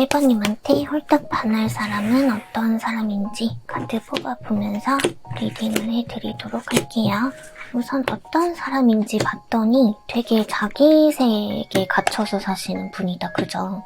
1번님한테 홀딱 반할 사람은 어떤 사람인지 카드 뽑아보면서 리딩을 해드리도록 할게요. 우선 어떤 사람인지 봤더니 되게 자기 세계에 갇혀서 사시는 분이다, 그죠?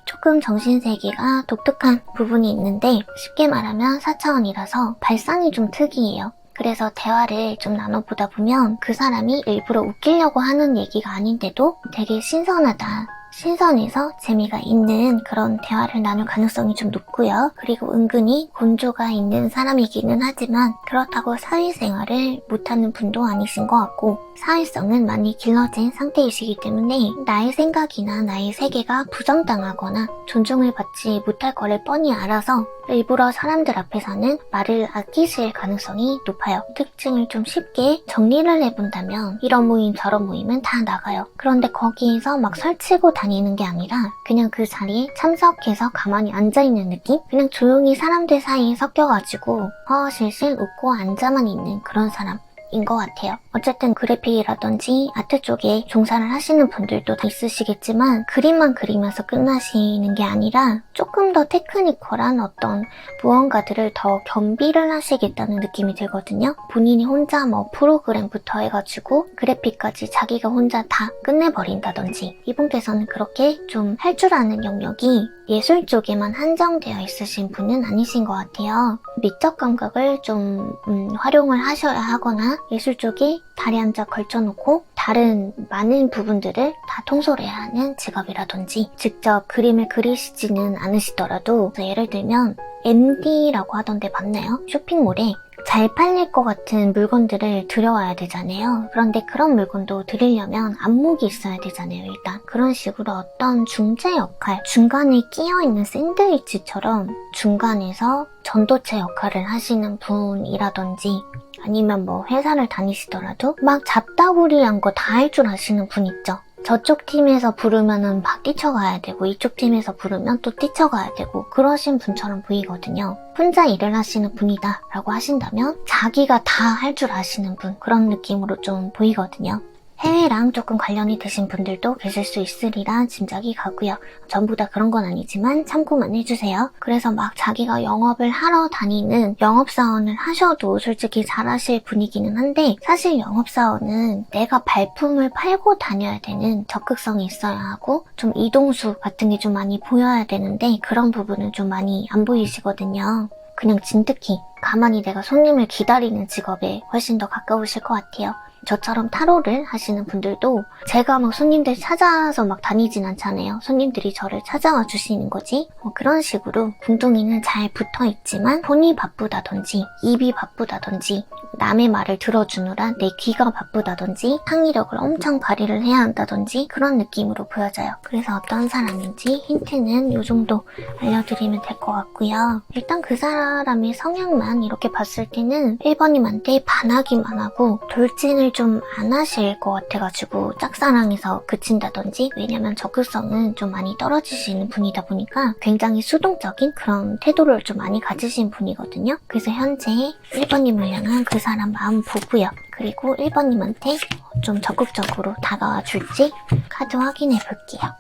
조금 정신세계가 독특한 부분이 있는데 쉽게 말하면 4차원이라서 발상이 좀 특이해요. 그래서 대화를 좀 나눠보다 보면 그 사람이 일부러 웃기려고 하는 얘기가 아닌데도 되게 신선하다. 신선해서 재미가 있는 그런 대화를 나눌 가능성이 좀 높고요. 그리고 은근히 곤조가 있는 사람이기는 하지만 그렇다고 사회생활을 못하는 분도 아니신 것 같고 사회성은 많이 길러진 상태이시기 때문에 나의 생각이나 나의 세계가 부정당하거나 존중을 받지 못할 거를 뻔히 알아서 일부러 사람들 앞에서는 말을 아끼실 가능성이 높아요. 특징을 좀 쉽게 정리를 해본다면 이런 모임 저런 모임은 다 나가요. 그런데 거기에서 막 설치고 다니는 게 아니라 그냥 그 자리에 참석해서 가만히 앉아있는 느낌? 그냥 조용히 사람들 사이에 섞여가지고 허허실실 웃고 앉아만 있는 그런 사람 인 것 같아요. 어쨌든 그래픽이라든지 아트 쪽에 종사를 하시는 분들도 다 있으시겠지만 그림만 그리면서 끝나시는 게 아니라 조금 더 테크니컬한 어떤 무언가들을 더 겸비를 하시겠다는 느낌이 들거든요. 본인이 혼자 뭐 프로그램부터 해가지고 그래픽까지 자기가 혼자 다 끝내버린다든지 이분께서는 그렇게 좀 할 줄 아는 영역이 예술 쪽에만 한정되어 있으신 분은 아니신 것 같아요. 미적 감각을 좀 활용을 하셔야 하거나 예술 쪽에 다리 한자 걸쳐놓고 다른 많은 부분들을 다 통솔해야 하는 직업이라든지 직접 그림을 그리시지는 않으시더라도 예를 들면 MD라고 하던데 맞나요? 쇼핑몰에 잘 팔릴 것 같은 물건들을 들여와야 되잖아요. 그런데 그런 물건도 들이려면 안목이 있어야 되잖아요. 일단 그런 식으로 어떤 중재 역할, 중간에 끼어있는 샌드위치처럼 중간에서 전도체 역할을 하시는 분이라든지 아니면 뭐 회사를 다니시더라도 막 잡다구리한 거 다 할 줄 아시는 분 있죠. 저쪽 팀에서 부르면은 막 뛰쳐가야 되고 이쪽 팀에서 부르면 또 뛰쳐가야 되고 그러신 분처럼 보이거든요. 혼자 일을 하시는 분이다 라고 하신다면 자기가 다 할 줄 아시는 분 그런 느낌으로 좀 보이거든요. 해외랑 조금 관련이 되신 분들도 계실 수 있으리라 짐작이 가고요. 전부 다 그런 건 아니지만 참고만 해주세요. 그래서 막 자기가 영업을 하러 다니는 영업사원을 하셔도 솔직히 잘하실 분이기는 한데 사실 영업사원은 내가 발품을 팔고 다녀야 되는 적극성이 있어야 하고 좀 이동수 같은 게 좀 많이 보여야 되는데 그런 부분은 좀 많이 안 보이시거든요. 그냥 진득히 가만히 내가 손님을 기다리는 직업에 훨씬 더 가까우실 것 같아요. 저처럼 타로를 하시는 분들도 제가 막 손님들 찾아서 막 다니진 않잖아요. 손님들이 저를 찾아와 주시는 거지. 그런 식으로 궁둥이는 잘 붙어있지만 손이 바쁘다든지 입이 바쁘다든지 남의 말을 들어주느라 내 귀가 바쁘다든지 창의력을 엄청 발휘를 해야 한다든지 그런 느낌으로 보여져요. 그래서 어떤 사람인지 힌트는 이 정도 알려드리면 될 것 같고요. 일단 그 사람의 성향만 이렇게 봤을 때는 1번님한테 반하기만 하고 돌진을 좀 안 하실 것 같아가지고 짝사랑에서 그친다든지 왜냐면 적극성은 좀 많이 떨어지시는 분이다 보니까 굉장히 수동적인 그런 태도를 좀 많이 가지신 분이거든요. 그래서 현재 1번님을 향한 그 사람 마음 보고요. 그리고 1번님한테 좀 적극적으로 다가와 줄지 카드 확인해 볼게요.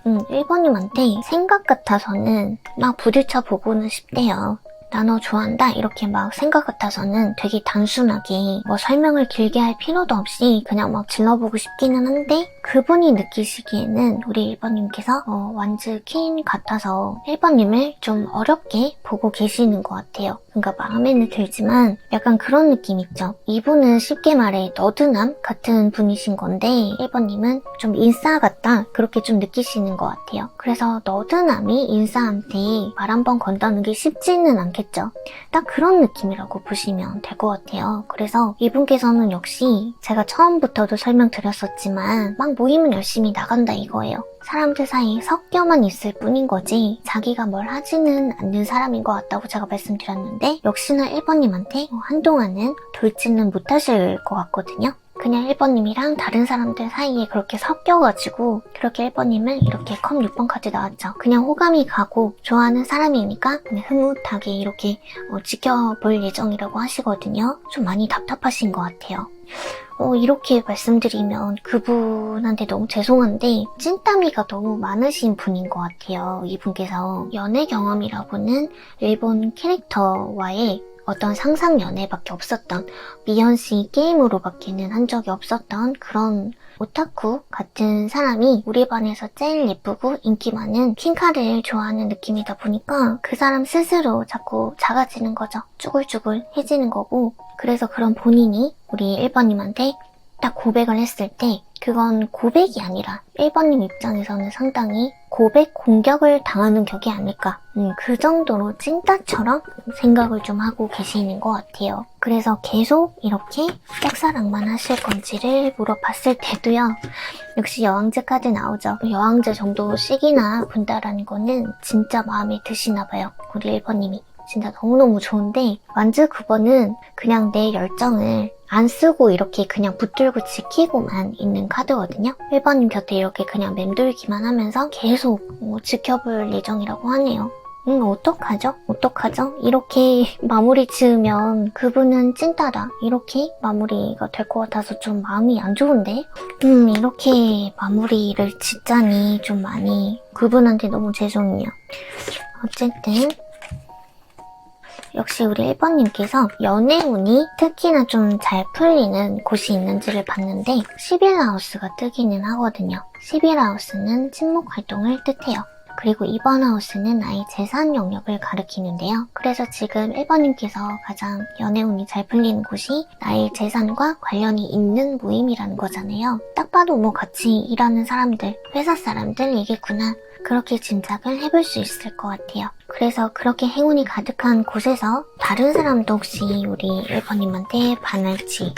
1번님한테 생각 같아서는 막 부딪혀 보고는 싶대요. 나 너 좋아한다 이렇게 막 생각 같아서는 되게 단순하게 뭐 설명을 길게 할 필요도 없이 그냥 막 질러보고 싶기는 한데 그분이 느끼시기에는 우리 1번님께서 완즈 퀸 같아서 1번님을 좀 어렵게 보고 계시는 것 같아요. 그러니까 마음에는 들지만 약간 그런 느낌 있죠. 이분은 쉽게 말해 너드남 같은 분이신 건데 1번님은 좀 인싸 같다 그렇게 좀 느끼시는 것 같아요. 그래서 너드남이 인싸한테 말 한번 건다는 게 쉽지는 않겠죠. 딱 그런 느낌이라고 보시면 될 것 같아요. 그래서 이분께서는 역시 제가 처음부터도 설명드렸었지만 막 모임은 열심히 나간다 이거예요. 사람들 사이에 섞여만 있을 뿐인 거지 자기가 뭘 하지는 않는 사람인 것 같다고 제가 말씀드렸는데 역시나 1번님한테 한동안은 돌지는 못하실 것 같거든요. 그냥 1번님이랑 다른 사람들 사이에 그렇게 섞여가지고 그렇게 1번님은 이렇게 컵 6번 카드 나왔죠. 그냥 호감이 가고 좋아하는 사람이니까 그냥 흐뭇하게 이렇게 지켜볼 예정이라고 하시거든요. 좀 많이 답답하신 것 같아요. 이렇게 말씀드리면 그분한테 너무 죄송한데 찐따미가 너무 많으신 분인 것 같아요. 이분께서 연애 경험이라고는 일본 캐릭터와의 어떤 상상 연애밖에 없었던, 미연씨 게임으로밖에는 한 적이 없었던 그런 오타쿠 같은 사람이 우리 반에서 제일 예쁘고 인기 많은 퀸카를 좋아하는 느낌이다 보니까 그 사람 스스로 자꾸 작아지는 거죠. 쭈글쭈글해지는 거고, 그래서 그런 본인이 우리 1번님한테 딱 고백을 했을 때 그건 고백이 아니라 1번님 입장에서는 상당히 고백 공격을 당하는 격이 아닐까. 그 정도로 찐따처럼 생각을 좀 하고 계시는 것 같아요. 그래서 계속 이렇게 짝사랑만 하실 건지를 물어봤을 때도요. 역시 여왕제 카드 나오죠. 여왕제 정도씩이나 본다라는 거는 진짜 마음에 드시나 봐요. 우리 1번님이. 진짜 너무너무 좋은데 완즈 9번은 그냥 내 열정을 안 쓰고 이렇게 그냥 붙들고 지키고만 있는 카드거든요. 1번님 곁에 이렇게 그냥 맴돌기만 하면서 계속 지켜볼 예정이라고 하네요. 어떡하죠? 어떡하죠? 이렇게 마무리 지으면 그분은 찐따다. 이렇게 마무리가 될 것 같아서 좀 마음이 안 좋은데? 이렇게 마무리를 짓자니 좀 많이 그분한테 너무 죄송해요. 어쨌든 역시 우리 1번님께서 연애운이 특히나 좀 잘 풀리는 곳이 있는지를 봤는데 11하우스가 뜨기는 하거든요. 11하우스는 친목 활동을 뜻해요. 그리고 2번 하우스는 나의 재산 영역을 가리키는데요. 그래서 지금 1번님께서 가장 연애운이 잘 풀리는 곳이 나의 재산과 관련이 있는 모임이라는 거잖아요. 딱 봐도 뭐 같이 일하는 사람들, 회사 사람들이겠구나. 그렇게 짐작을 해볼 수 있을 것 같아요. 그래서 그렇게 행운이 가득한 곳에서 다른 사람도 혹시 우리 1번님한테 반할지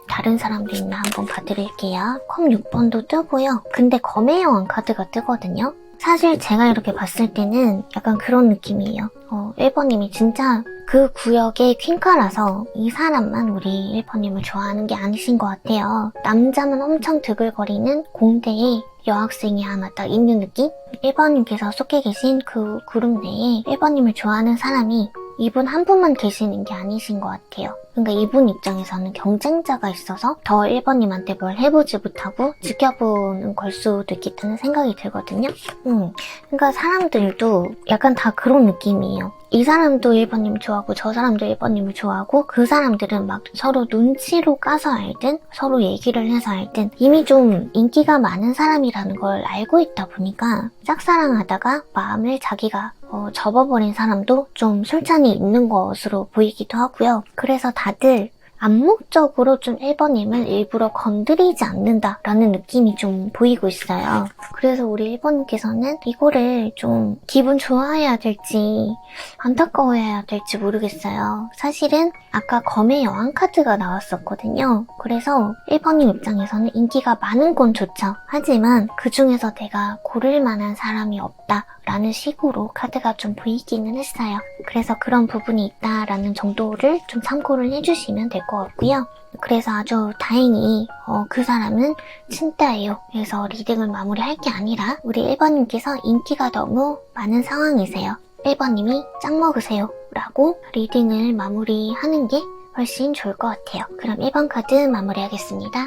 다른 사람도 있나 한번 봐드릴게요. 컵 6번도 뜨고요. 근데 검의 여왕 카드가 뜨거든요. 사실 제가 이렇게 봤을 때는 약간 그런 느낌이에요. 1번님이 진짜 그 구역의 퀸카라서 이 사람만 우리 1번님을 좋아하는 게 아니신 것 같아요. 남자만 엄청 드글거리는 공대에 여학생이 하나 딱 있는 느낌? 1번님께서 속해 계신 그 그룹 내에 1번님을 좋아하는 사람이 이분 한 분만 계시는 게 아니신 것 같아요. 그러니까 이분 입장에서는 경쟁자가 있어서 더 1번님한테 뭘 해보지 못하고 지켜보는 걸 수도 있겠다는 생각이 들거든요. 그러니까 사람들도 약간 다 그런 느낌이에요. 이 사람도 1번님 좋아하고 저 사람도 1번님을 좋아하고 그 사람들은 막 서로 눈치로 까서 알든 서로 얘기를 해서 알든 이미 좀 인기가 많은 사람이라는 걸 알고 있다 보니까 짝사랑하다가 마음을 자기가 접어버린 사람도 좀 술잔이 있는 것으로 보이기도 하고요. 그래서 다들 암묵적으로 좀 1번님을 일부러 건드리지 않는다라는 느낌이 좀 보이고 있어요. 그래서 우리 1번님께서는 이거를 좀 기분 좋아해야 될지 안타까워해야 될지 모르겠어요. 사실은 아까 검의 여왕 카드가 나왔었거든요. 그래서 1번님 입장에서는 인기가 많은 건 좋죠. 하지만 그 중에서 내가 고를 만한 사람이 없다 라는 식으로 카드가 좀 보이기는 했어요. 그래서 그런 부분이 있다라는 정도를 좀 참고를 해주시면 될 것 같고요. 그래서 아주 다행히 그 사람은 찐따예요. 그래서 리딩을 마무리할 게 아니라 우리 1번님께서 인기가 너무 많은 상황이세요. 1번님이 짱 먹으세요 라고 리딩을 마무리하는 게 훨씬 좋을 것 같아요. 그럼 1번 카드 마무리하겠습니다.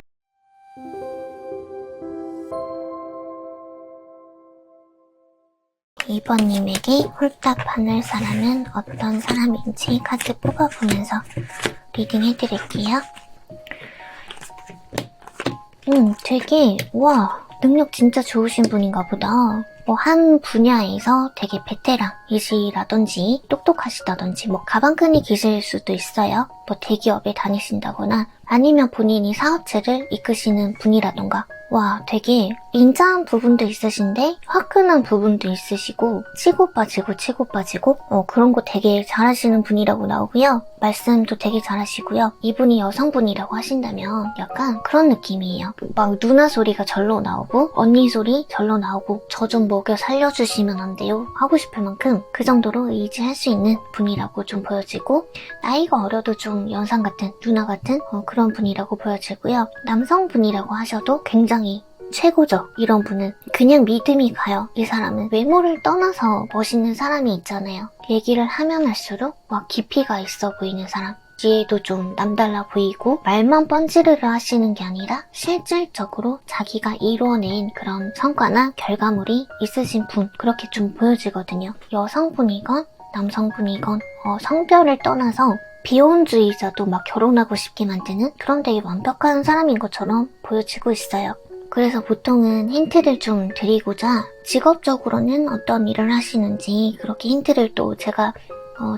이번님에게 홀딱 반할 사람은 어떤 사람인지 카드 뽑아보면서 리딩 해드릴게요. 되게 능력 진짜 좋으신 분인가 보다. 뭐 한 분야에서 되게 베테랑이시라든지 똑똑하시다든지 뭐 가방끈이 기실 수도 있어요. 뭐 대기업에 다니신다거나 아니면 본인이 사업체를 이끄시는 분이라던가 되게 인자한 부분도 있으신데 화끈한 부분도 있으시고 치고 빠지고 그런 거 되게 잘하시는 분이라고 나오고요. 말씀도 되게 잘하시고요. 이분이 여성분이라고 하신다면 약간 그런 느낌이에요. 막 누나 소리가 절로 나오고 언니 소리 절로 나오고 저 좀 먹여 살려주시면 안 돼요? 하고 싶을 만큼 그 정도로 의지할 수 있는 분이라고 좀 보여지고 나이가 어려도 좀 연상 같은 누나 같은 그런 분이라고 보여지고요. 남성분이라고 하셔도 굉장히 최고죠. 이런 분은 그냥 믿음이 가요. 이 사람은 외모를 떠나서 멋있는 사람이 있잖아요. 얘기를 하면 할수록 깊이가 있어 보이는 사람. 보기에도 좀 남달라 보이고 말만 뻔지르르 하시는 게 아니라 실질적으로 자기가 이뤄낸 그런 성과나 결과물이 있으신 분, 그렇게 좀 보여지거든요. 여성분이건 남성분이건 성별을 떠나서 비혼주의자도 막 결혼하고 싶게 만드는 그런 되게 완벽한 사람인 것처럼 보여지고 있어요. 그래서 보통은 힌트를 좀 드리고자 직업적으로는 어떤 일을 하시는지 그렇게 힌트를 또 제가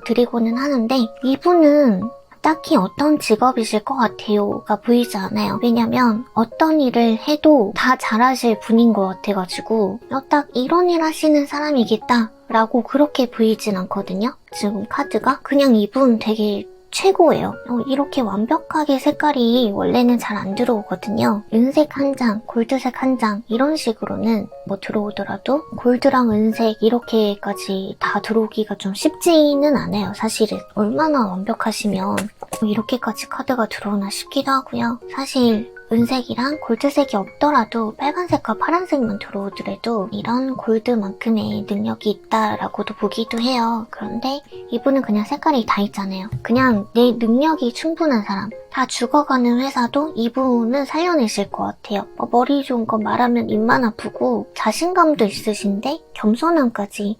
드리고는 하는데, 이분은 딱히 어떤 직업이실 것 같아요가 보이지 않아요. 왜냐면 어떤 일을 해도 다 잘하실 분인 것 같아가지고 딱 이런 일 하시는 사람이겠다 라고 그렇게 보이진 않거든요. 지금 카드가 그냥 이분 되게 최고예요. 이렇게 완벽하게 색깔이 원래는 잘 안 들어오거든요. 은색 한 장, 골드색 한 장 이런 식으로는 뭐 들어오더라도 골드랑 은색 이렇게까지 다 들어오기가 좀 쉽지는 않아요. 사실은 얼마나 완벽하시면 이렇게까지 카드가 들어오나 싶기도 하고요. 사실 은색이랑 골드색이 없더라도 빨간색과 파란색만 들어오더라도 이런 골드만큼의 능력이 있다라고도 보기도 해요. 그런데 이분은 그냥 색깔이 다 있잖아요. 그냥 내 능력이 충분한 사람, 다 죽어가는 회사도 이분은 살려내실 것 같아요. 머리 좋은 거 말하면 입만 아프고 자신감도 있으신데 겸손함까지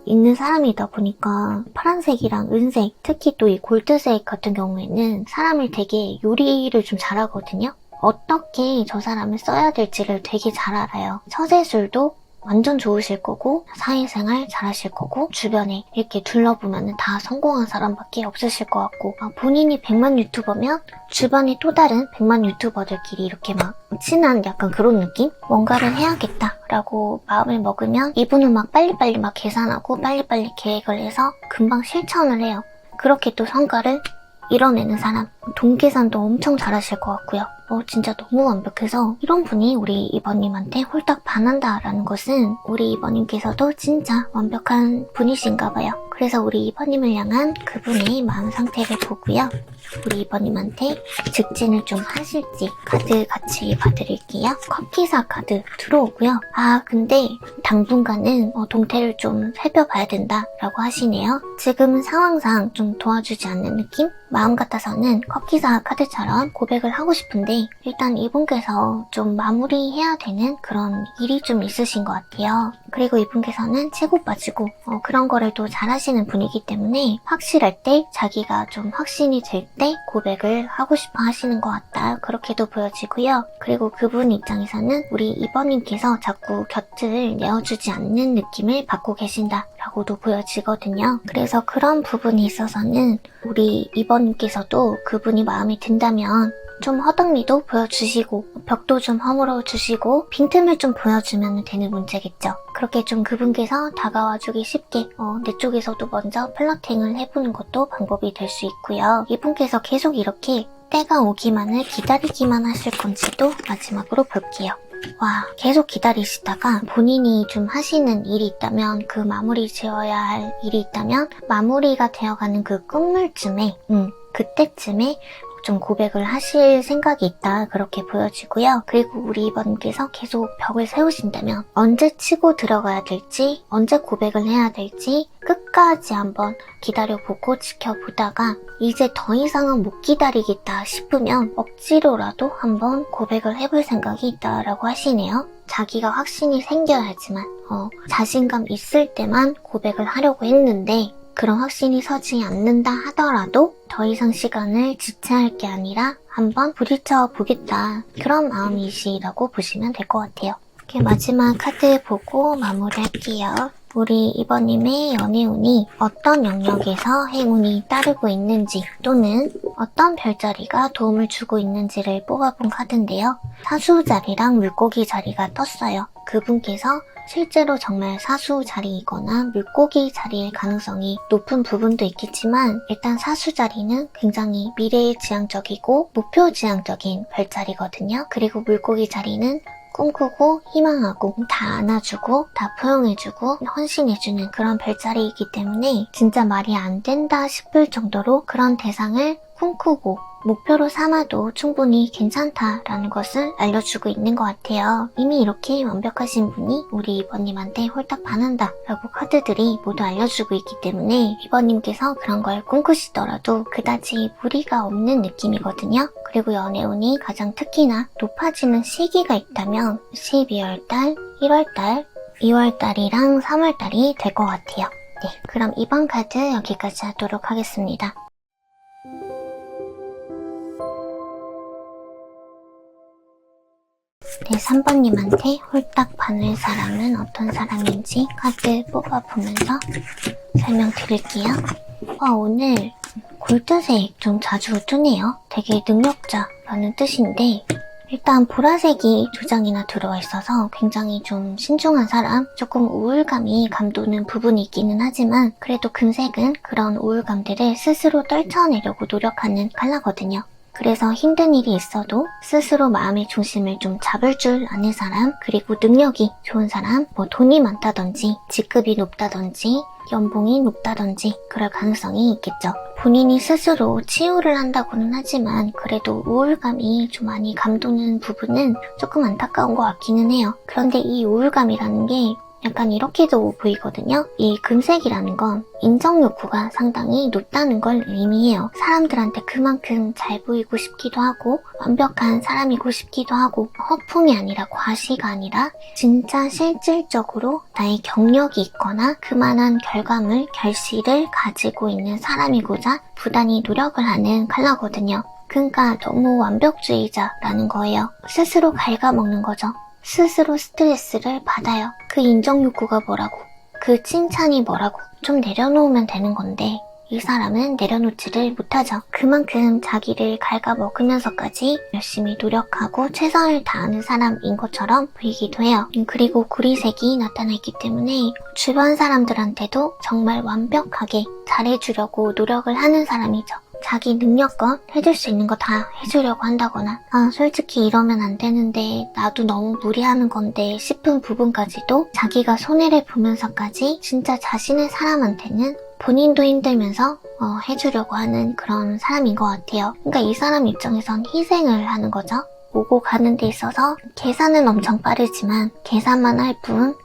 있는 사람이다 보니까 파란색이랑 은색, 특히 또 이 골드색 같은 경우에는 사람을 되게 요리를 좀 잘하거든요. 어떻게 저 사람을 써야 될지를 되게 잘 알아요. 처세술도 완전 좋으실 거고 사회생활 잘하실 거고 주변에 이렇게 둘러보면 다 성공한 사람밖에 없으실 것 같고 본인이 100만 유튜버면 주변에 또 다른 100만 유튜버들끼리 이렇게 막 친한 약간 그런 느낌? 뭔가를 해야겠다라고 마음을 먹으면 이분은 막 빨리빨리 막 계산하고 빨리빨리 계획을 해서 금방 실천을 해요. 그렇게 또 성과를 이뤄내는 사람, 돈 계산도 엄청 잘하실 것 같고요. 진짜 너무 완벽해서 이런 분이 우리 이번님한테 홀딱 반한다라는 것은 우리 이번님께서도 진짜 완벽한 분이신가 봐요. 그래서 우리 이번님을 향한 그분의 마음 상태를 보고요. 우리 이번님한테 직진을 좀 하실지 카드 같이 봐드릴게요. 컵기사 카드 들어오고요. 근데 당분간은 동태를 좀 살펴봐야 된다라고 하시네요. 지금은 상황상 좀 도와주지 않는 느낌? 마음 같아서는 컵기사 카드처럼 고백을 하고 싶은데 일단 이분께서 좀 마무리해야 되는 그런 일이 좀 있으신 것 같아요. 그리고 이분께서는 치고 빠지고 그런 거를 또 잘하시는 분이기 때문에 확실할 때 자기가 좀 확신이 들 때 고백을 하고 싶어 하시는 것 같다. 그렇게도 보여지고요. 그리고 그분 입장에서는 우리 이번님께서 자꾸 곁을 내어주지 않는 느낌을 받고 계신다 라고도 보여지거든요. 그래서 그런 부분이 있어서는 우리 이번님께서도 그분이 마음에 든다면 좀 허당미도 보여주시고 벽도 좀 허물어 주시고 빈틈을 좀 보여주면 되는 문제겠죠. 그렇게 좀 그분께서 다가와주기 쉽게 내 쪽에서도 먼저 플러팅을 해보는 것도 방법이 될 수 있고요. 이분께서 계속 이렇게 때가 오기만을 기다리기만 하실 건지도 마지막으로 볼게요. 계속 기다리시다가 본인이 좀 하시는 일이 있다면 그 마무리 지어야 할 일이 있다면 마무리가 되어가는 그 끝물쯤에 그때쯤에 좀 고백을 하실 생각이 있다 그렇게 보여지고요. 그리고 우리 이번님께서 계속 벽을 세우신다면 언제 치고 들어가야 될지 언제 고백을 해야 될지 끝까지 한번 기다려보고 지켜보다가 이제 더 이상은 못 기다리겠다 싶으면 억지로라도 한번 고백을 해볼 생각이 있다라고 하시네요. 자기가 확신이 생겨야지만 자신감 있을 때만 고백을 하려고 했는데 그런 확신이 서지 않는다 하더라도 더 이상 시간을 지체할 게 아니라 한번 부딪혀 보겠다. 그런 마음이시라고 보시면 될 것 같아요. 이렇게 마지막 카드 보고 마무리할게요. 우리 이번님의 연애운이 어떤 영역에서 행운이 따르고 있는지 또는 어떤 별자리가 도움을 주고 있는지를 뽑아본 카드인데요. 사수 자리랑 물고기 자리가 떴어요. 그분께서 실제로 정말 사수 자리이거나 물고기 자리일 가능성이 높은 부분도 있겠지만 일단 사수 자리는 굉장히 미래지향적이고 목표지향적인 별자리거든요. 그리고 물고기 자리는 꿈꾸고 희망하고 다 안아주고 다 포용해주고 헌신해주는 그런 별자리이기 때문에 진짜 말이 안 된다 싶을 정도로 그런 대상을 꿈꾸고 목표로 삼아도 충분히 괜찮다라는 것을 알려주고 있는 것 같아요. 이미 이렇게 완벽하신 분이 우리 2번님한테 홀딱 반한다 라고 카드들이 모두 알려주고 있기 때문에 2번님께서 그런 걸 꿈꾸시더라도 그다지 무리가 없는 느낌이거든요. 그리고 연애운이 가장 특히나 높아지는 시기가 있다면 12월달, 1월달, 2월달이랑 3월달이 될 것 같아요. 네, 그럼 2번 카드 여기까지 하도록 하겠습니다. 네, 3번님한테 홀딱 반할 사람은 어떤 사람인지 카드 뽑아보면서 설명드릴게요. 오늘 골드색 좀 자주 뜨네요. 되게 능력자라는 뜻인데 일단 보라색이 2장이나 들어와 있어서 굉장히 좀 신중한 사람, 조금 우울감이 감도는 부분이 있기는 하지만 그래도 금색은 그런 우울감들을 스스로 떨쳐내려고 노력하는 컬러거든요. 그래서 힘든 일이 있어도 스스로 마음의 중심을 좀 잡을 줄 아는 사람, 그리고 능력이 좋은 사람, 뭐 돈이 많다든지 직급이 높다든지 연봉이 높다든지 그럴 가능성이 있겠죠. 본인이 스스로 치유를 한다고는 하지만 그래도 우울감이 좀 많이 감도는 부분은 조금 안타까운 것 같기는 해요. 그런데 이 우울감이라는 게 약간 이렇게도 보이거든요. 이 금색이라는 건 인정 욕구가 상당히 높다는 걸 의미해요. 사람들한테 그만큼 잘 보이고 싶기도 하고 완벽한 사람이고 싶기도 하고 허풍이 아니라 과시가 아니라 진짜 실질적으로 나의 경력이 있거나 그만한 결과물, 결실을 가지고 있는 사람이고자 부단히 노력을 하는 컬러거든요. 그러니까 너무 완벽주의자라는 거예요. 스스로 갉아먹는 거죠. 스스로 스트레스를 받아요. 그 인정 욕구가 뭐라고, 그 칭찬이 뭐라고 좀 내려놓으면 되는 건데 이 사람은 내려놓지를 못하죠. 그만큼 자기를 갉아먹으면서까지 열심히 노력하고 최선을 다하는 사람인 것처럼 보이기도 해요. 그리고 구리색이 나타나 있기 때문에 주변 사람들한테도 정말 완벽하게 잘해주려고 노력을 하는 사람이죠. 자기 능력껏 해줄 수 있는 거 다 해주려고 한다거나 솔직히 이러면 안 되는데 나도 너무 무리하는 건데 싶은 부분까지도 자기가 손해를 보면서까지 진짜 자신의 사람한테는 본인도 힘들면서 해주려고 하는 그런 사람인 것 같아요. 그러니까 이 사람 입장에선 희생을 하는 거죠. 오고 가는 데 있어서 계산은 엄청 빠르지만 계산만 할 뿐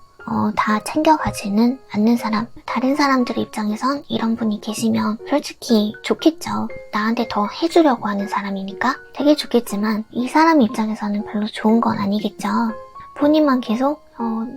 다 챙겨가지는 않는 사람. 다른 사람들 입장에선 이런 분이 계시면 솔직히 좋겠죠. 나한테 더 해주려고 하는 사람이니까 되게 좋겠지만 이 사람 입장에서는 별로 좋은 건 아니겠죠. 본인만 계속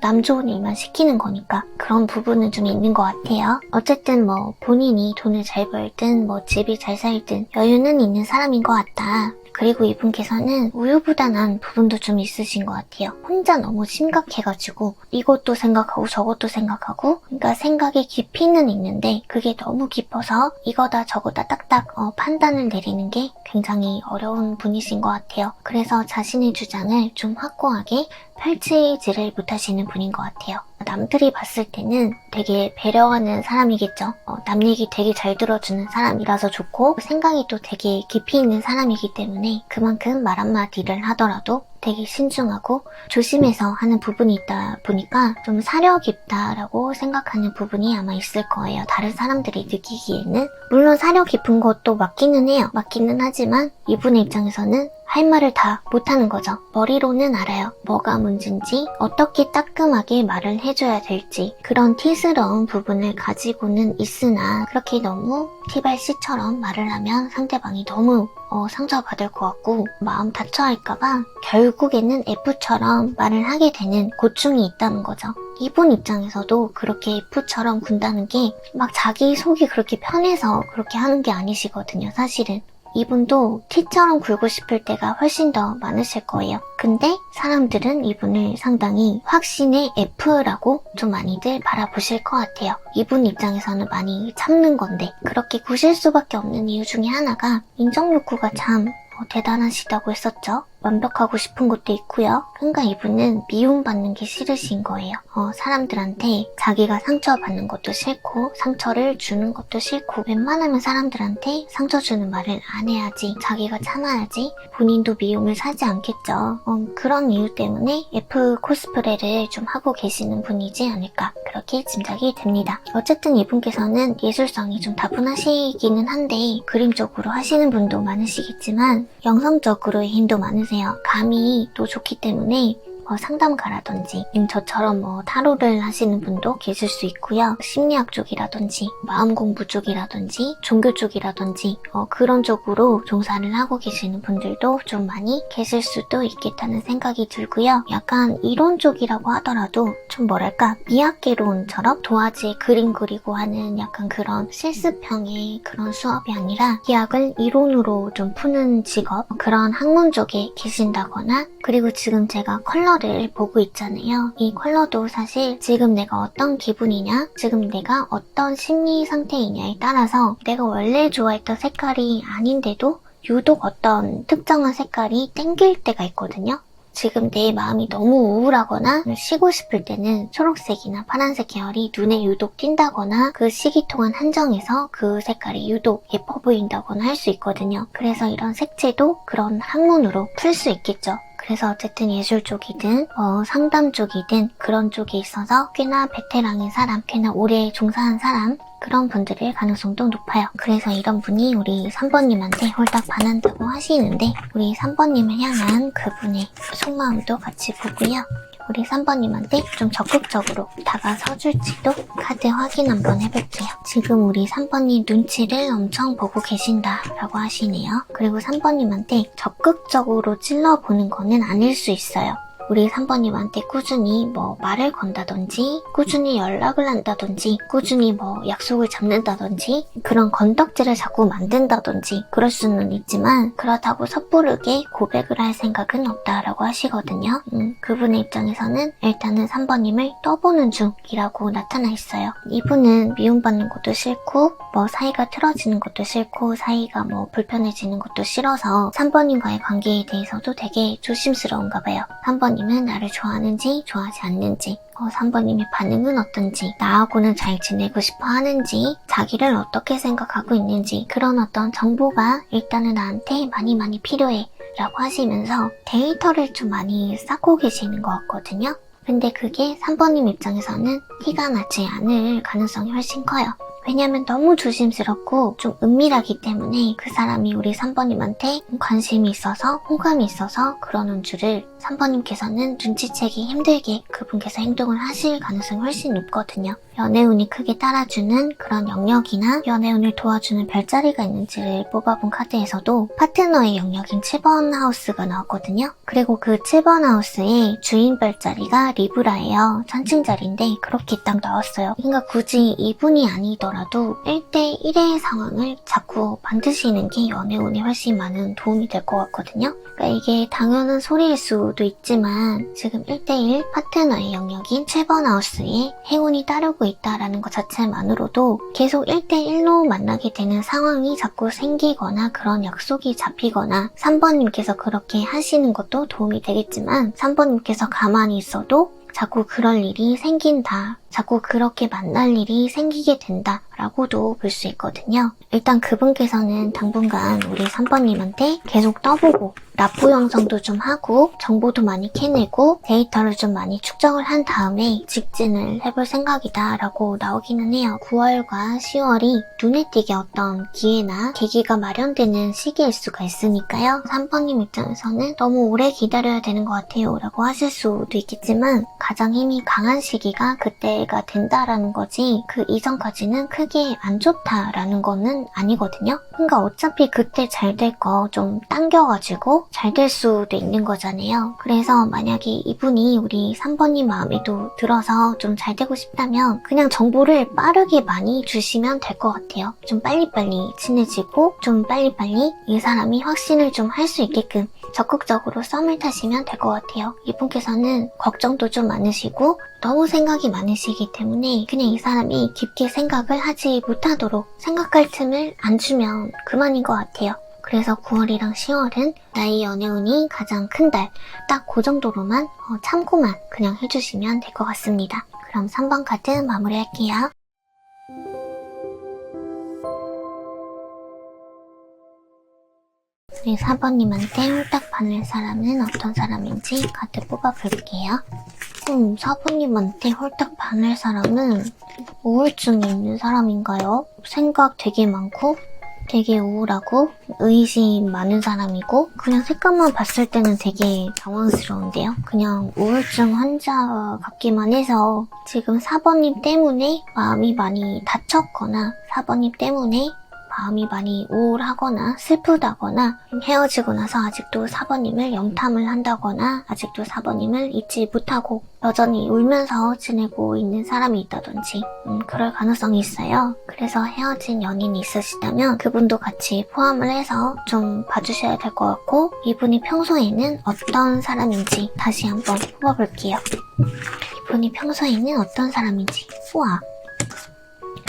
남 좋은 일만 시키는 거니까 그런 부분은 좀 있는 것 같아요. 어쨌든 뭐 본인이 돈을 잘 벌든 뭐 집이 잘 살든 여유는 있는 사람인 것 같다. 그리고 이분께서는 우유부단한 부분도 좀 있으신 것 같아요. 혼자 너무 심각해가지고 이것도 생각하고 저것도 생각하고 그러니까 생각의 깊이는 있는데 그게 너무 깊어서 이거다 저거다 딱딱 판단을 내리는 게 굉장히 어려운 분이신 것 같아요. 그래서 자신의 주장을 좀 확고하게 펼치지를 못하시는 분인 것 같아요. 남들이 봤을 때는 되게 배려하는 사람이겠죠. 남 얘기 되게 잘 들어주는 사람이라서 좋고 생각이 또 되게 깊이 있는 사람이기 때문에 그만큼 말 한마디를 하더라도 되게 신중하고 조심해서 하는 부분이 있다 보니까 좀 사려 깊다라고 생각하는 부분이 아마 있을 거예요. 다른 사람들이 느끼기에는. 물론 사려 깊은 것도 맞기는 해요. 맞기는 하지만 이분의 입장에서는 할 말을 다 못하는 거죠. 머리로는 알아요. 뭐가 문제인지 어떻게 따끔하게 말을 해줘야 될지 그런 티스러운 부분을 가지고는 있으나 그렇게 너무 티발씨처럼 말을 하면 상대방이 너무 상처받을 것 같고 마음 다쳐할까봐 결국에는 F처럼 말을 하게 되는 고충이 있다는 거죠. 이분 입장에서도 그렇게 F처럼 군다는 게 막 자기 속이 그렇게 편해서 그렇게 하는 게 아니시거든요, 사실은. 이분도 T처럼 굴고 싶을 때가 훨씬 더 많으실 거예요. 근데 사람들은 이분을 상당히 확신의 F라고 좀 많이들 바라보실 것 같아요. 이분 입장에서는 많이 참는 건데 그렇게 구실 수밖에 없는 이유 중에 하나가 인정 욕구가 참 대단하시다고 했었죠. 완벽하고 싶은 것도 있고요. 그러니까 이분은 미움받는 게 싫으신 거예요. 사람들한테 자기가 상처받는 것도 싫고 상처를 주는 것도 싫고 웬만하면 사람들한테 상처 주는 말을 안 해야지, 자기가 참아야지 본인도 미움을 사지 않겠죠. 그런 이유 때문에 F 코스프레를 좀 하고 계시는 분이지 않을까, 그렇게 짐작이 됩니다. 어쨌든 이분께서는 예술성이 좀 다분하시기는 한데 그림 쪽으로 하시는 분도 많으시겠지만 영성적으로의 힘도 많으세요. 감이 또 좋기 때문에 상담가라든지 저처럼 타로를 하시는 분도 계실 수 있고요. 심리학 쪽이라든지 마음 공부 쪽이라든지 종교 쪽이라든지 그런 쪽으로 종사를 하고 계시는 분들도 좀 많이 계실 수도 있겠다는 생각이 들고요. 약간 이론 쪽이라고 하더라도 좀 뭐랄까 미학개론처럼 도화지에 그림 그리고 하는 약간 그런 실습형의 그런 수업이 아니라 기하을 이론으로 좀 푸는 직업, 그런 학문 쪽에 계신다거나, 그리고 지금 제가 컬러를 보고 있잖아요. 이 컬러도 사실 지금 내가 어떤 기분이냐, 지금 내가 어떤 심리 상태이냐에 따라서 내가 원래 좋아했던 색깔이 아닌데도 유독 어떤 특정한 색깔이 땡길 때가 있거든요. 지금 내 마음이 너무 우울하거나 쉬고 싶을 때는 초록색이나 파란색 계열이 눈에 유독 띈다거나 그 시기 통한 한정에서 그 색깔이 유독 예뻐 보인다거나 할 수 있거든요. 그래서 이런 색채도 그런 학문으로 풀 수 있겠죠. 그래서 어쨌든 예술 쪽이든 상담 쪽이든 그런 쪽에 있어서 꽤나 베테랑인 사람, 꽤나 오래 종사한 사람, 그런 분들일 가능성도 높아요. 그래서 이런 분이 우리 3번님한테 홀딱 반한다고 하시는데 우리 3번님을 향한 그분의 속마음도 같이 보고요. 우리 3번님한테 좀 적극적으로 다가서줄지도 카드 확인 한번 해볼게요. 지금 우리 3번님 눈치를 엄청 보고 계신다라고 하시네요. 그리고 3번님한테 적극적으로 찔러보는 거는 아닐 수 있어요. 우리 3번님한테 꾸준히 말을 건다든지 꾸준히 연락을 한다든지 꾸준히 약속을 잡는다든지 그런 건덕지를 자꾸 만든다든지 그럴 수는 있지만 그렇다고 섣부르게 고백을 할 생각은 없다라고 하시거든요. 그분의 입장에서는 일단은 3번님을 떠보는 중이라고 나타나 있어요. 이분은 미움받는 것도 싫고 사이가 틀어지는 것도 싫고 사이가 불편해지는 것도 싫어서 3번님과의 관계에 대해서도 되게 조심스러운가 봐요. 3번님은 나를 좋아하는지 좋아하지 않는지 3번님의 반응은 어떤지, 나하고는 잘 지내고 싶어 하는지, 자기를 어떻게 생각하고 있는지 그런 어떤 정보가 일단은 나한테 많이 필요해 라고 하시면서 데이터를 좀 많이 쌓고 계시는 것 같거든요. 근데 그게 3번님 입장에서는 티가 나지 않을 가능성이 훨씬 커요. 왜냐면 너무 조심스럽고 좀 은밀하기 때문에 그 사람이 우리 3번님한테 관심이 있어서 호감이 있어서 그러는 줄을 3번님께서는 눈치채기 힘들게 그분께서 행동을 하실 가능성이 훨씬 높거든요. 연애운이 크게 따라주는 그런 영역이나 연애운을 도와주는 별자리가 있는지를 뽑아본 카드에서도 파트너의 영역인 7번 하우스가 나왔거든요. 그리고 그 7번 하우스의 주인 별자리가 리브라예요. 천칭자리인데 그렇게 딱 나왔어요. 그러니까 굳이 이분이 아니더라도 1대1의 상황을 자꾸 만드시는 게 연애운에 훨씬 많은 도움이 될 것 같거든요. 그러니까 이게 당연한 소리일 수도 있지만 지금 1대1 파트너의 영역인 7번 하우스에 행운이 따르고 있다라는 것 자체만으로도 계속 1대1로 만나게 되는 상황이 자꾸 생기거나 그런 약속이 잡히거나 3번님께서 그렇게 하시는 것도 도움이 되겠지만 3번님께서 가만히 있어도 자꾸 그럴 일이 생긴다, 자꾸 그렇게 만날 일이 생기게 된다 라고도 볼 수 있거든요. 일단 그분께서는 당분간 우리 3번님한테 계속 떠보고 라포 형성도 좀 하고 정보도 많이 캐내고 데이터를 좀 많이 축적을 한 다음에 직진을 해볼 생각이다 라고 나오기는 해요. 9월과 10월이 눈에 띄게 어떤 기회나 계기가 마련되는 시기일 수가 있으니까요. 3번님 입장에서는 너무 오래 기다려야 되는 것 같아요 라고 하실 수도 있겠지만 가장 힘이 강한 시기가 그때가 된다라는 거지 그 이전까지는 크게 안 좋다라는 거는 아니거든요. 그러니까 어차피 그때 잘 될 거 좀 당겨가지고 잘 될 수도 있는 거잖아요. 그래서 만약에 이분이 우리 3번님 마음에도 들어서 좀 잘 되고 싶다면 그냥 정보를 빠르게 많이 주시면 될 것 같아요. 좀 빨리빨리 친해지고 좀 빨리빨리 이 사람이 확신을 좀 할 수 있게끔 적극적으로 썸을 타시면 될 것 같아요. 이분께서는 걱정도 좀 많으시고 너무 생각이 많으시기 때문에 그냥 이 사람이 깊게 생각을 하지 못하도록 생각할 틈을 안 주면 그만인 것 같아요. 그래서 9월이랑 10월은 나의 연애운이 가장 큰 달. 딱 그 정도로만 참고만 그냥 해주시면 될 것 같습니다. 그럼 3번 카드 마무리할게요. 우리 4번님한테 홀딱 반할 사람은 어떤 사람인지 카드 뽑아볼게요. 4번님한테 홀딱 반할 사람은 우울증이 있는 사람인가요? 생각 되게 많고 되게 우울하고 의심 많은 사람이고 그냥 색감만 봤을 때는 되게 당황스러운데요. 그냥 우울증 환자 같기만 해서 지금 4번님 때문에 마음이 많이 다쳤거나 4번님 때문에 마음이 많이 우울하거나 슬프다거나 헤어지고 나서 아직도 4번님을 염탐을 한다거나 아직도 4번님을 잊지 못하고 여전히 울면서 지내고 있는 사람이 있다든지 그럴 가능성이 있어요. 그래서 헤어진 연인이 있으시다면 그분도 같이 포함을 해서 좀 봐주셔야 될 것 같고 이분이 평소에는 어떤 사람인지 다시 한번 뽑아볼게요. 이분이 평소에는 어떤 사람인지 우와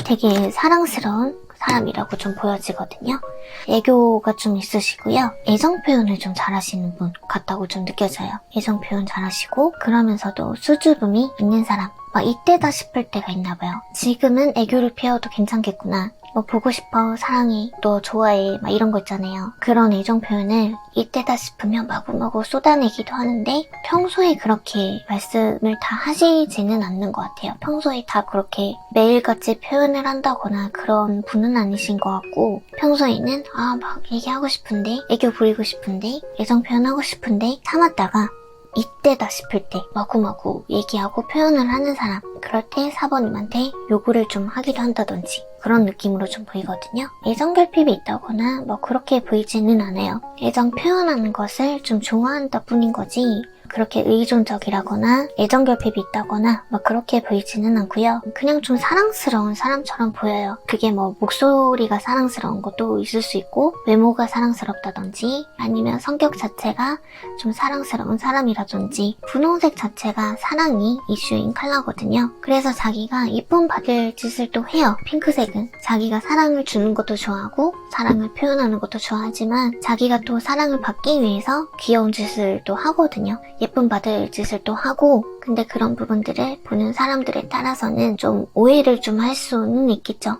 되게 사랑스러운 사람이라고 좀 보여지거든요. 애교가 좀 있으시고요. 애정 표현을 좀 잘하시는 분 같다고 좀 느껴져요. 애정 표현 잘하시고 그러면서도 수줍음이 있는 사람. 막 이때다 싶을 때가 있나 봐요. 지금은 애교를 피워도 괜찮겠구나. 뭐 보고 싶어, 사랑해, 너 좋아해 막 이런 거 있잖아요. 그런 애정 표현을 이때다 싶으면 마구마구 쏟아내기도 하는데 평소에 그렇게 말씀을 다 하시지는 않는 것 같아요. 평소에 다 그렇게 매일같이 표현을 한다거나 그런 분은 아니신 것 같고 평소에는 막 얘기하고 싶은데 애교 부리고 싶은데 애정 표현하고 싶은데 참았다가 이때다 싶을 때 마구마구 얘기하고 표현을 하는 사람. 그럴 때 4번님한테 요구를 좀 하기도 한다든지 그런 느낌으로 좀 보이거든요. 애정 결핍이 있다거나 뭐 그렇게 보이지는 않아요. 애정 표현하는 것을 좀 좋아한다 뿐인 거지 그렇게 의존적이라거나 애정 결핍이 있다거나 막 그렇게 보이지는 않고요. 그냥 좀 사랑스러운 사람처럼 보여요. 그게 뭐 목소리가 사랑스러운 것도 있을 수 있고 외모가 사랑스럽다든지 아니면 성격 자체가 좀 사랑스러운 사람이라든지 분홍색 자체가 사랑이 이슈인 컬러거든요. 그래서 자기가 이쁨 받을 짓을 또 해요. 핑크색은 자기가 사랑을 주는 것도 좋아하고 사랑을 표현하는 것도 좋아하지만 자기가 또 사랑을 받기 위해서 귀여운 짓을 또 하거든요. 예쁨 받을 짓을 또 하고 근데 그런 부분들을 보는 사람들에 따라서는 좀 오해를 좀 할 수는 있겠죠.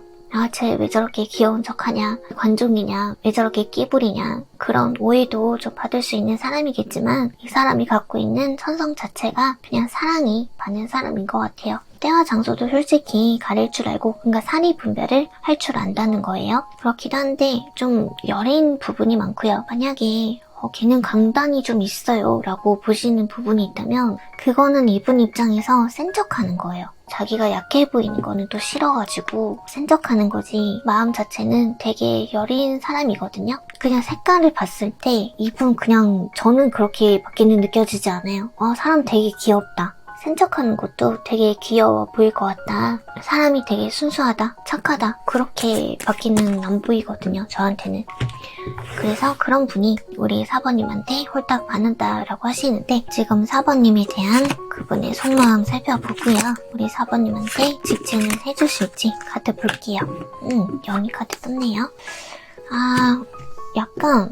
쟤 왜 저렇게 귀여운 척하냐, 관종이냐, 왜 저렇게 끼부리냐 그런 오해도 좀 받을 수 있는 사람이겠지만 이 사람이 갖고 있는 천성 자체가 그냥 사랑이 많은 사람인 것 같아요. 때와 장소도 솔직히 가릴 줄 알고 그러니까 사리 분별을 할 줄 안다는 거예요. 그렇기도 한데 좀 여린 부분이 많고요. 만약에 걔는 강단이 좀 있어요 라고 보시는 부분이 있다면 그거는 이분 입장에서 센 척하는 거예요. 자기가 약해 보이는 거는 또 싫어가지고 센 척하는 거지 마음 자체는 되게 여린 사람이거든요. 그냥 색깔을 봤을 때 이분 그냥 저는 그렇게 밖에는 느껴지지 않아요. 사람 되게 귀엽다. 센 척하는 것도 되게 귀여워 보일 것 같다. 사람이 되게 순수하다, 착하다 그렇게 밖에는 안 보이거든요. 저한테는. 그래서 그런 분이 우리 4번님한테 홀딱 받는다라고 하시는데 지금 4번님에 대한 그분의 속마음 살펴보고요. 우리 4번님한테 직진을 해주실지 카드 볼게요. 연희 카드 떴네요. 약간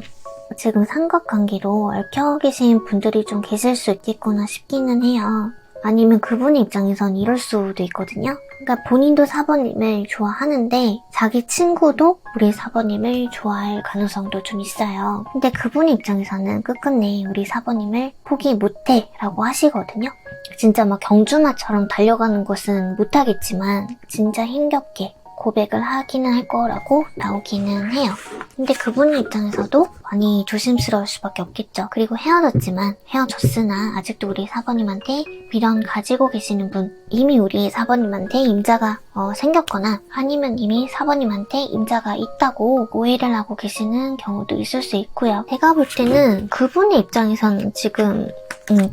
지금 삼각관계로 얽혀 계신 분들이 좀 계실 수 있겠구나 싶기는 해요. 아니면 그분의 입장에선 이럴 수도 있거든요. 그러니까 본인도 4번님을 좋아하는데 자기 친구도 우리 4번님을 좋아할 가능성도 좀 있어요. 근데 그분의 입장에서는 끝끝내 우리 4번님을 포기 못해 라고 하시거든요. 진짜 막 경주마처럼 달려가는 것은 못하겠지만 진짜 힘겹게 고백을 하기는 할 거라고 나오기는 해요. 근데 그분의 입장에서도 많이 조심스러울 수밖에 없겠죠. 그리고 헤어졌으나 아직도 우리 4번님한테 미련 가지고 계시는 분, 이미 우리 4번님한테 임자가 생겼거나 아니면 이미 4번님한테 임자가 있다고 오해를 하고 계시는 경우도 있을 수 있고요. 제가 볼 때는 그분의 입장에서는 지금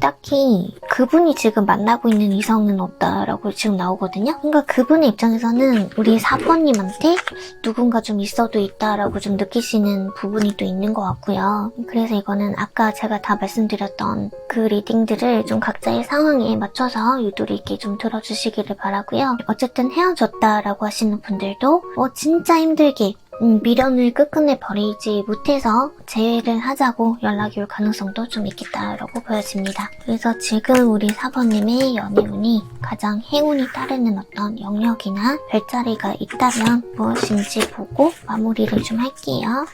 딱히 그분이 지금 만나고 있는 이성은 없다라고 지금 나오거든요. 그러니까 그분의 입장에서는 우리 4번님한테 누군가 좀 있어도 있다라고 좀 느끼시는 부분이 또 있는 것 같고요. 그래서 이거는 아까 제가 다 말씀드렸던 그 리딩들을 좀 각자의 상황에 맞춰서 유도리 있게 좀 들어주시기를 바라고요. 어쨌든 헤어졌다라고 하시는 분들도 진짜 힘들게 미련을 끝끝내 버리지 못해서 재회를 하자고 연락이 올 가능성도 좀 있겠다라고 보여집니다. 그래서 지금 우리 4번님의 연애운이 가장 행운이 따르는 어떤 영역이나 별자리가 있다면 무엇인지 보고 마무리를 좀 할게요.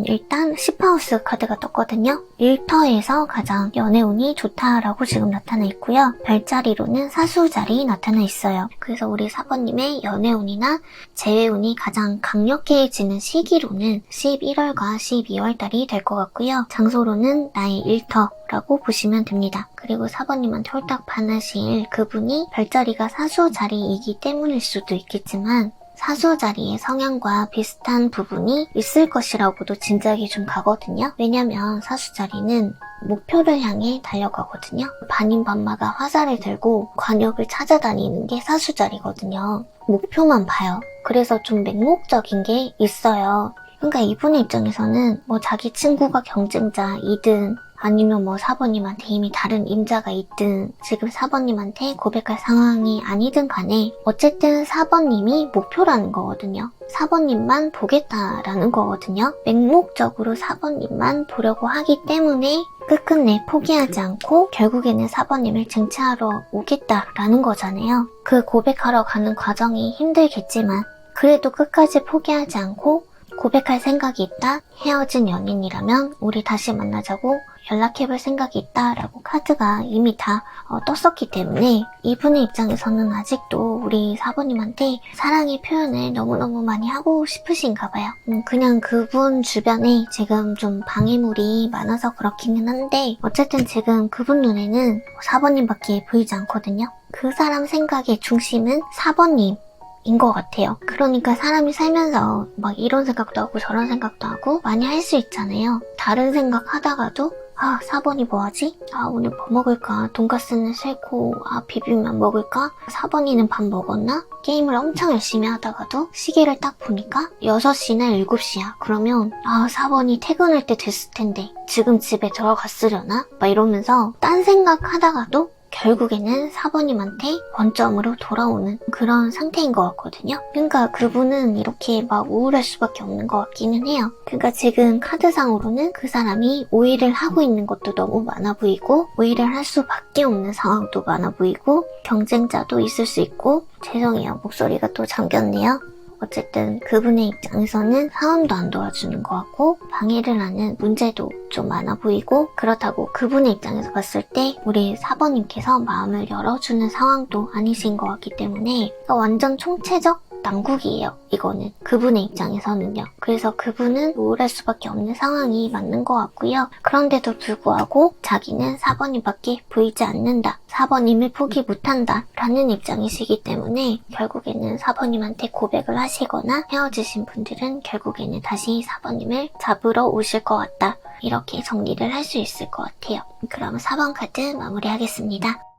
일단 10하우스 카드가 떴거든요. 일터에서 가장 연애운이 좋다라고 지금 나타나 있고요. 별자리로는 사수자리 나타나 있어요. 그래서 우리 4번님의 연애운이나 재회운이 가장 강력해지는 시기로는 11월과 12월달이 될 것 같고요. 장소로는 나의 일터라고 보시면 됩니다. 그리고 4번님한테 홀딱 반하실 그분이 별자리가 사수자리이기 때문일 수도 있겠지만 사수 자리의 성향과 비슷한 부분이 있을 것이라고도 짐작이 좀 가거든요. 왜냐면 사수 자리는 목표를 향해 달려가거든요. 반인반마가 화살을 들고 관역을 찾아다니는 게 사수 자리거든요. 목표만 봐요. 그래서 좀 맹목적인 게 있어요. 그러니까 이분의 입장에서는 뭐 자기 친구가 경쟁자이든 아니면 뭐 4번님한테 이미 다른 임자가 있든 지금 4번님한테 고백할 상황이 아니든 간에 어쨌든 4번님이 목표라는 거거든요. 4번님만 보겠다라는 거거든요. 맹목적으로 4번님만 보려고 하기 때문에 끝끝내 포기하지 않고 결국에는 4번님을 쟁취하러 오겠다라는 거잖아요. 그 고백하러 가는 과정이 힘들겠지만 그래도 끝까지 포기하지 않고 고백할 생각이 있다, 헤어진 연인이라면 우리 다시 만나자고 연락해볼 생각이 있다라고 카드가 이미 다 떴었기 때문에 이분의 입장에서는 아직도 우리 4번님한테 사랑의 표현을 너무너무 많이 하고 싶으신가 봐요. 그냥 그분 주변에 지금 좀 방해물이 많아서 그렇기는 한데 어쨌든 지금 그분 눈에는 4번님밖에 보이지 않거든요. 그 사람 생각의 중심은 4번님 인 것 같아요. 그러니까 사람이 살면서 막 이런 생각도 하고 저런 생각도 하고 많이 할 수 있잖아요. 다른 생각 하다가도 4번이 뭐하지? 오늘 뭐 먹을까? 돈가스는 싫고 비빔면 먹을까? 4번이는 밥 먹었나? 게임을 엄청 열심히 하다가도 시계를 딱 보니까 6시나 7시야. 그러면 4번이 퇴근할 때 됐을 텐데 지금 집에 들어갔으려나? 막 이러면서 딴 생각 하다가도 결국에는 4번님한테 원점으로 돌아오는 그런 상태인 것 같거든요. 그러니까 그분은 이렇게 막 우울할 수밖에 없는 것 같기는 해요. 그러니까 지금 카드상으로는 그 사람이 오해를 하고 있는 것도 너무 많아 보이고 오해를 할 수밖에 없는 상황도 많아 보이고 경쟁자도 있을 수 있고 죄송해요. 목소리가 또 잠겼네요. 어쨌든 그분의 입장에서는 상황도 안 도와주는 것 같고 방해를 하는 문제도 좀 많아 보이고 그렇다고 그분의 입장에서 봤을 때 우리 4번님께서 마음을 열어주는 상황도 아니신 것 같기 때문에 완전 총체적 난국이에요. 이거는 그분의 입장에서는요. 그래서 그분은 우울할 수밖에 없는 상황이 맞는 것 같고요. 그런데도 불구하고 자기는 4번님밖에 보이지 않는다. 4번님을 포기 못한다. 라는 입장이시기 때문에 결국에는 4번님한테 고백을 하시거나 헤어지신 분들은 결국에는 다시 4번님을 잡으러 오실 것 같다. 이렇게 정리를 할 수 있을 것 같아요. 그럼 4번 카드 마무리하겠습니다.